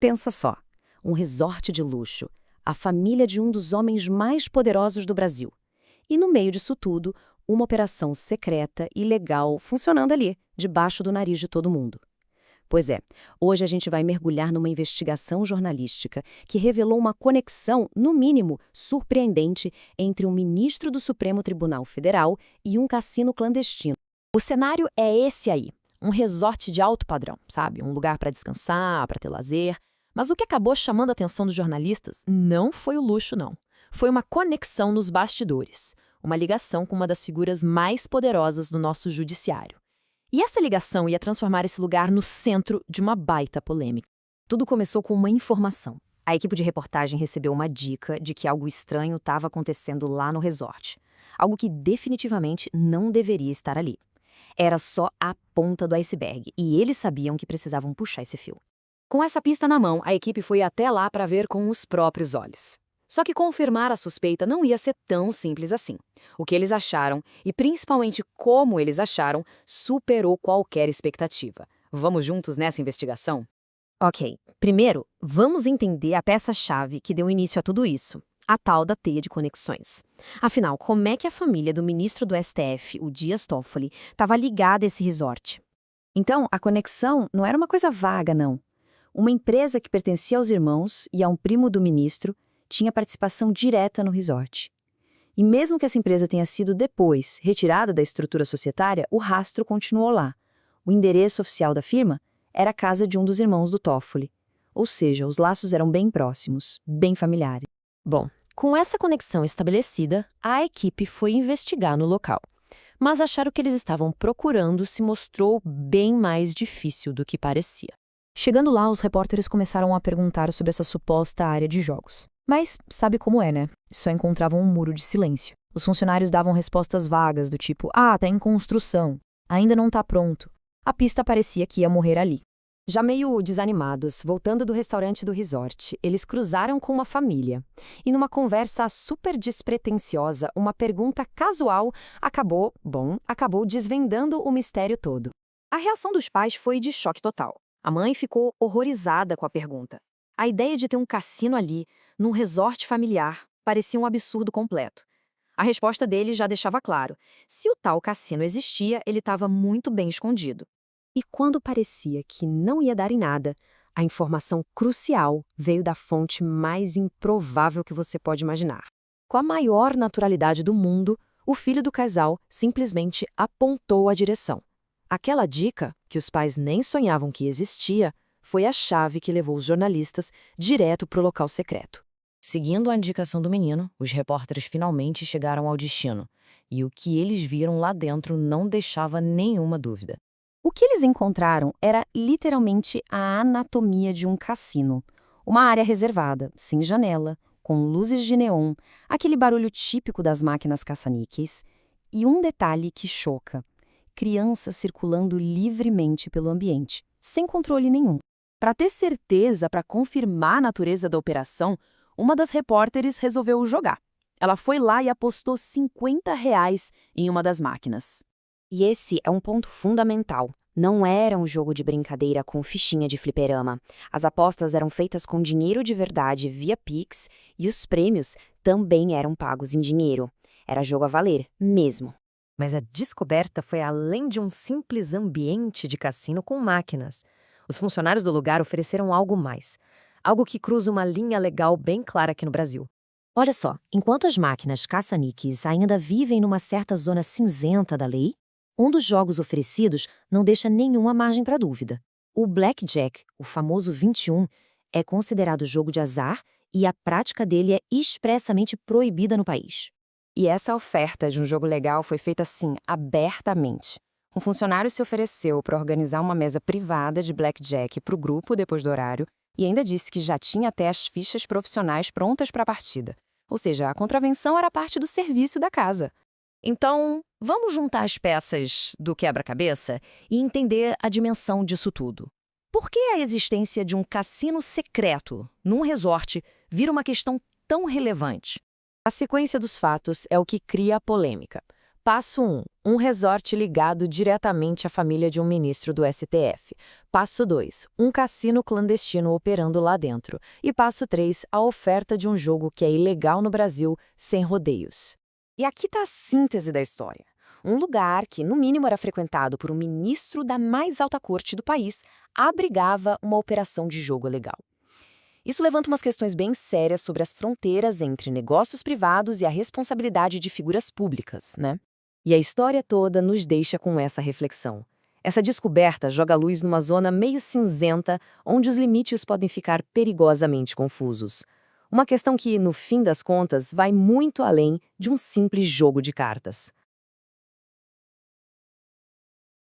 Pensa só, um resort de luxo, a família de um dos homens mais poderosos do Brasil. E no meio disso tudo, uma operação secreta e legal funcionando ali, debaixo do nariz de todo mundo. Pois é, hoje a gente vai mergulhar numa investigação jornalística que revelou uma conexão, no mínimo, surpreendente entre um ministro do Supremo Tribunal Federal e um cassino clandestino. O cenário é esse aí, um resort de alto padrão, sabe? Um lugar para descansar, para ter lazer. Mas o que acabou chamando a atenção dos jornalistas não foi o luxo, não. Foi uma conexão nos bastidores, uma ligação com uma das figuras mais poderosas do nosso judiciário. E essa ligação ia transformar esse lugar no centro de uma baita polêmica. Tudo começou com uma informação. A equipe de reportagem recebeu uma dica de que algo estranho estava acontecendo lá no resort. Algo que definitivamente não deveria estar ali. Era só a ponta do iceberg, e eles sabiam que precisavam puxar esse fio. Com essa pista na mão, a equipe foi até lá para ver com os próprios olhos. Só que confirmar a suspeita não ia ser tão simples assim. O que eles acharam, e principalmente como eles acharam, superou qualquer expectativa. Vamos juntos nessa investigação? Ok, primeiro, vamos entender a peça-chave que deu início a tudo isso, a tal da teia de conexões. Afinal, como é que a família do ministro do STF, o Dias Toffoli, estava ligada a esse resort? Então, a conexão não era uma coisa vaga, não. Uma empresa que pertencia aos irmãos e a um primo do ministro tinha participação direta no resort. E mesmo que essa empresa tenha sido depois retirada da estrutura societária, o rastro continuou lá. O endereço oficial da firma era a casa de um dos irmãos do Toffoli. Ou seja, os laços eram bem próximos, bem familiares. Bom, com essa conexão estabelecida, a equipe foi investigar no local. Mas achar o que eles estavam procurando se mostrou bem mais difícil do que parecia. Chegando lá, os repórteres começaram a perguntar sobre essa suposta área de jogos. Mas sabe como é, né? Só encontravam um muro de silêncio. Os funcionários davam respostas vagas do tipo, tá em construção, ainda não tá pronto. A pista parecia que ia morrer ali. Já meio desanimados, voltando do restaurante do resort, eles cruzaram com uma família. E numa conversa super despretensiosa, uma pergunta casual acabou desvendando o mistério todo. A reação dos pais foi de choque total. A mãe ficou horrorizada com a pergunta. A ideia de ter um cassino ali, num resort familiar, parecia um absurdo completo. A resposta dele já deixava claro. Se o tal cassino existia, ele estava muito bem escondido. E quando parecia que não ia dar em nada, a informação crucial veio da fonte mais improvável que você pode imaginar. Com a maior naturalidade do mundo, o filho do casal simplesmente apontou a direção. Aquela dica, que os pais nem sonhavam que existia, foi a chave que levou os jornalistas direto para o local secreto. Seguindo a indicação do menino, os repórteres finalmente chegaram ao destino, e o que eles viram lá dentro não deixava nenhuma dúvida. O que eles encontraram era literalmente a anatomia de um cassino. Uma área reservada, sem janela, com luzes de neon, aquele barulho típico das máquinas caça-níqueis, e um detalhe que choca: crianças circulando livremente pelo ambiente, sem controle nenhum. Para ter certeza, para confirmar a natureza da operação, uma das repórteres resolveu jogar. Ela foi lá e apostou R$ 50 em uma das máquinas. E esse é um ponto fundamental. Não era um jogo de brincadeira com fichinha de fliperama. As apostas eram feitas com dinheiro de verdade via Pix e os prêmios também eram pagos em dinheiro. Era jogo a valer, mesmo. Mas a descoberta foi além de um simples ambiente de cassino com máquinas. Os funcionários do lugar ofereceram algo mais. Algo que cruza uma linha legal bem clara aqui no Brasil. Olha só, enquanto as máquinas caça-níqueis ainda vivem numa certa zona cinzenta da lei, um dos jogos oferecidos não deixa nenhuma margem para dúvida. O Blackjack, o famoso 21, é considerado jogo de azar e a prática dele é expressamente proibida no país. E essa oferta de um jogo legal foi feita assim, abertamente. Um funcionário se ofereceu para organizar uma mesa privada de blackjack para o grupo depois do horário e ainda disse que já tinha até as fichas profissionais prontas para a partida. Ou seja, a contravenção era parte do serviço da casa. Então, vamos juntar as peças do quebra-cabeça e entender a dimensão disso tudo. Por que a existência de um cassino secreto num resort vira uma questão tão relevante? A sequência dos fatos é o que cria a polêmica. Passo 1. Um resort ligado diretamente à família de um ministro do STF. Passo 2. Um cassino clandestino operando lá dentro. E passo 3. A oferta de um jogo que é ilegal no Brasil, sem rodeios. E aqui está a síntese da história. Um lugar que, no mínimo, era frequentado por um ministro da mais alta corte do país, abrigava uma operação de jogo ilegal. Isso levanta umas questões bem sérias sobre as fronteiras entre negócios privados e a responsabilidade de figuras públicas, né? E a história toda nos deixa com essa reflexão. Essa descoberta joga a luz numa zona meio cinzenta, onde os limites podem ficar perigosamente confusos. Uma questão que, no fim das contas, vai muito além de um simples jogo de cartas.